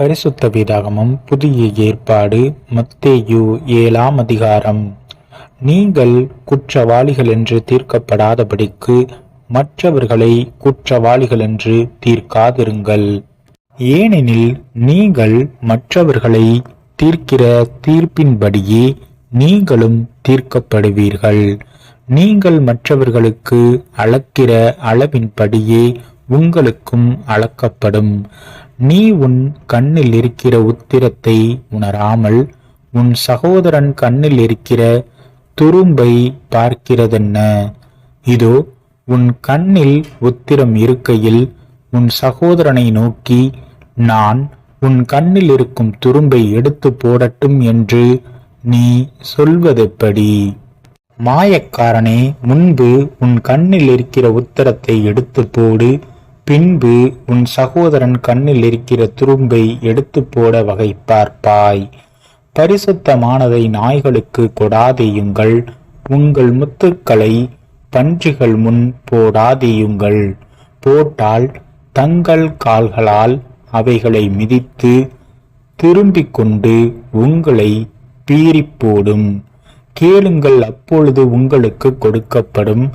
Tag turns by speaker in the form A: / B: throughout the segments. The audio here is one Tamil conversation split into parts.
A: பரிசுத்த வேதாகமம் புதிய ஏற்பாடு மத்தேயு 7ஆம் அதிகாரம். நீங்கள் குற்றவாளிகள் என்று தீர்க்கப்படாதபடிக்கு மற்றவர்களை குற்றவாளிகள் என்று தீர்க்காதிருங்கள். ஏனெனில் நீங்கள் மற்றவர்களை தீர்க்கிற தீர்ப்பின்படியே நீங்களும் தீர்க்கப்படுவீர்கள். நீங்கள் மற்றவர்களுக்கு அளக்கிற அளவின்படியே உங்களுக்கும் அளக்கப்படும். நீ உன் கண்ணில் இருக்கிற உத்திரத்தை உணராமல் உன் சகோதரன் கண்ணில் இருக்கிற துரும்பை பார்க்கிறதென்ன? இதோ, உன் கண்ணில் உத்திரம் இருக்கையில் உன் சகோதரனை நோக்கி, நான் உன் கண்ணில் இருக்கும் துரும்பை எடுத்து போடட்டும் என்று நீ சொல்வதெப்படி? மாயக்காரனே, முன்பு உன் கண்ணில் இருக்கிற உத்திரத்தை எடுத்து போடு, பின்பு உன் சகோதரன் கண்ணில் இருக்கிற துரும்பை எடுத்து போட வகை பார்ப்பாய். பரிசுத்தமானதை நாய்களுக்கு கொடாதேயுங்கள், உங்கள் முத்துக்களை பன்றிகள் முன் போடாதேயுங்கள். போட்டால் தங்கள் கால்களால் அவைகளை மிதித்து திரும்பிக் கொண்டு உங்களை பீறிப்போடும். கேளுங்கள், அப்பொழுது உங்களுக்கு கொடுக்கப்படும்.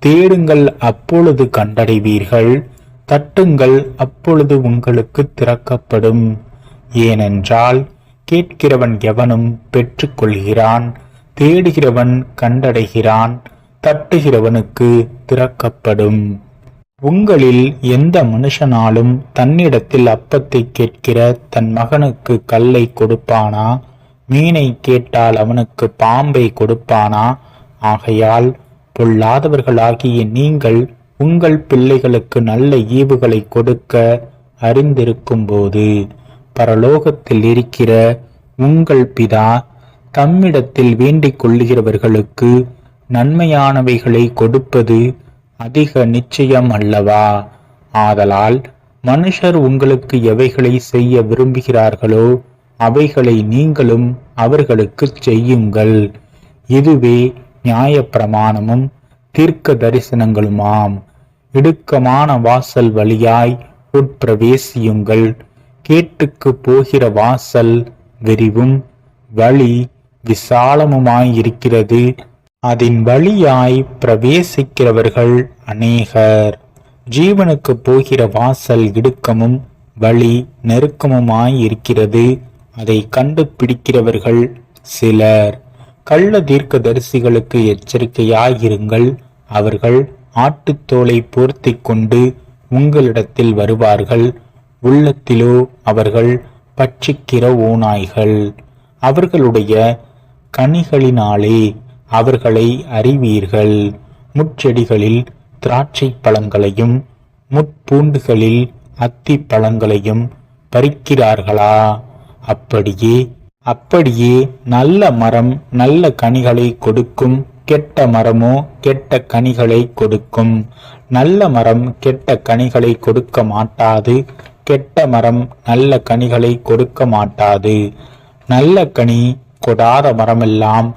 A: தேடுங்கள், அப்பொழுது கண்டடைவீர்கள். தட்டுங்கள், அப்பொழுது உங்களுக்கு திறக்கப்படும். ஏனென்றால் கேட்கிறவன் எவனும் பெற்றுக்கொள்கிறான், தேடுகிறவன் கண்டடைகிறான், தட்டுகிறவனுக்கு திறக்கப்படும். உங்களில் எந்த மனுஷனாலும் தன்னிடத்தில் அப்பத்தை கேட்கிற தன் மகனுக்கு கல்லை கொடுப்பானா? மீனை கேட்டால் அவனுக்கு பாம்பை கொடுப்பானா? ஆகையால் பொல்லாதவர்களாகிய நீங்கள் உங்கள் பிள்ளைகளுக்கு நல்ல ஈவுகளை கொடுக்க அறிந்திருக்கும் போது பரலோகத்தில் இருக்கிற உங்கள் பிதா தம்மிடத்தில் வேண்டிக் கொள்ளுகிறவர்களுக்கு நன்மையானவைகளை கொடுப்பது அதிக நிச்சயம் அல்லவா? ஆதலால் மனுஷர் உங்களுக்கு எவைகளை செய்ய விரும்புகிறார்களோ அவைகளை நீங்களும் அவர்களுக்கு செய்யுங்கள். இதுவே நியாயப்பிரமாணமும் தீர்க்க தரிசனங்களுமாம். இடுக்கமான வாசல் வழியாய் உட்பிரவேசியுங்கள். கேட்டுக்கு போகிற வாசல் விரிவும் வழி விசாலமுமாயிருக்கிறது, அதன் வழியாய் பிரவேசிக்கிறவர்கள் அநேகர். ஜீவனுக்கு போகிற வாசல் இடுக்கமும் வழி நெருக்கமுமாயிருக்கிறது, அதை கண்டுபிடிக்கிறவர்கள் சிலர். கள்ள தீர்க்க தரிசிகளுக்கு எச்சரிக்கையாயிருங்கள். அவர்கள் ஆட்டுத்தோலை போர்த்தி கொண்டு உங்களிடத்தில் வருவார்கள், உள்ளத்திலோ அவர்கள் பட்சிக்கிற ஓநாய்கள். அவர்களுடைய கனிகளினாலே அவர்களை அறிவீர்கள். முட்செடிகளில் திராட்சை பழங்களையும் முட்பூண்டுகளில் அத்தி பழங்களையும் பறிக்கிறார்களா? அப்படியே நல்ல மரம் நல்ல கனிகளை கொடுக்கும், கெட்ட மரமோ கெட்ட கனிகளை கொடுக்கும். நல்ல மரம் கெட்ட கனிகளை கொடுக்க மாட்டாது, கெட்ட மரம் நல்ல கனிகளை கொடுக்க மாட்டாது. நல்ல கனி கொடாத மரமெல்லாம்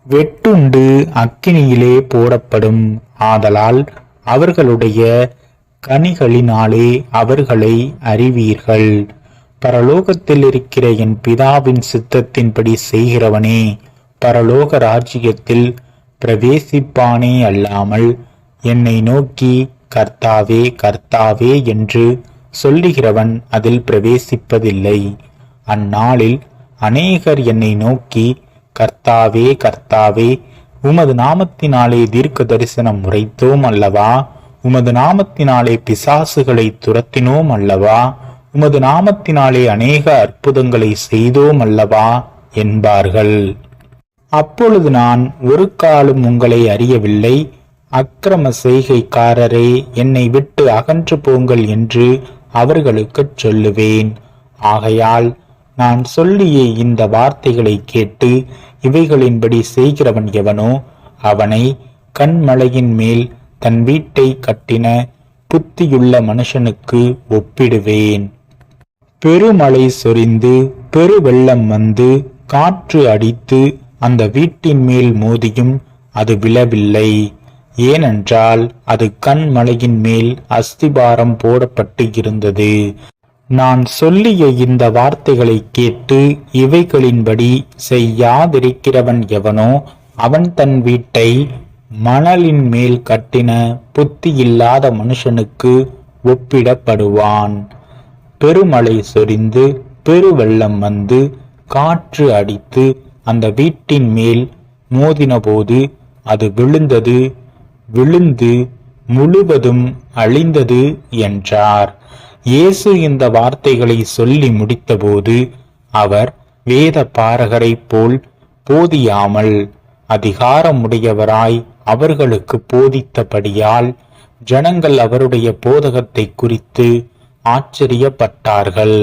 A: வெட்டுண்டு அக்கினியிலே போடப்படும். ஆதலால் அவர்களுடைய கனிகளினாலே அவர்களை அறிவீர்கள். பரலோகத்தில் இருக்கிற என் பிதாவின் சித்தத்தின்படி செய்கிறவனே பரலோக ராஜ்யத்தில் பிரவேசிப்பானே அல்லாமல் என்னை நோக்கி கர்த்தாவே கர்த்தாவே என்று சொல்லுகிறவன் அதில் பிரவேசிப்பதில்லை. அந்நாளில் அநேகர் என்னை நோக்கி, கர்த்தாவே கர்த்தாவே, உமது நாமத்தினாலே தீர்க்க தரிசனம் உரைத்தோம் அல்லவா? உமது நாமத்தினாலே பிசாசுகளை துரத்தினோம் அல்லவா? உமது நாமத்தினாலே அநேக அற்புதங்களை செய்தோம் அல்லவா என்பார்கள். அப்பொழுது நான், ஒரு காலம் உங்களை அறியவில்லை, அக்கிரம செய்கைக்காரரே, என்னை விட்டு அகன்று போங்கள் என்று அவர்களுக்குச் சொல்லுவேன். ஆகையால் நான் சொல்லிய இந்த வார்த்தைகளை கேட்டு இவைகளின்படி செய்கிறவன் எவனோ அவனை கண்மலையின் மேல் தன் வீட்டை கட்டின புத்தியுள்ள மனுஷனுக்கு ஒப்பிடுவேன். பெருமழை சொரிந்து பெருவெள்ளம் வந்து காற்று அடித்து அந்த வீட்டின் மேல் மோதியும் அது விழவில்லை. ஏனென்றால் அது கண்மலையின் மேல் அஸ்திபாரம் போடப்பட்டு இருந்தது. நான் சொல்லிய இந்த வார்த்தைகளை கேட்டு இவைகளின்படி செய்யாதிருக்கிறவன் எவனோ அவன் தன் வீட்டை மணலின் மேல் கட்டின புத்தியில்லாத மனுஷனுக்கு ஒப்பிடப்படுவான். பெருமழை சொரிந்து பெருவெள்ளம் வந்து காற்று அடித்து அந்த வீட்டின் மேல் மோதினபோது அது விழுந்து முழுவதும் அழிந்தது என்றார். இயேசு இந்த வார்த்தைகளை சொல்லி முடித்தபோது அவர் வேத பாரகரைப் போல் போதியாமல் அதிகாரமுடையவராய் அவர்களுக்கு போதித்தபடியால் ஜனங்கள் அவருடைய போதகத்தை குறித்து ஆச்சரியப்பட்டார்கள்.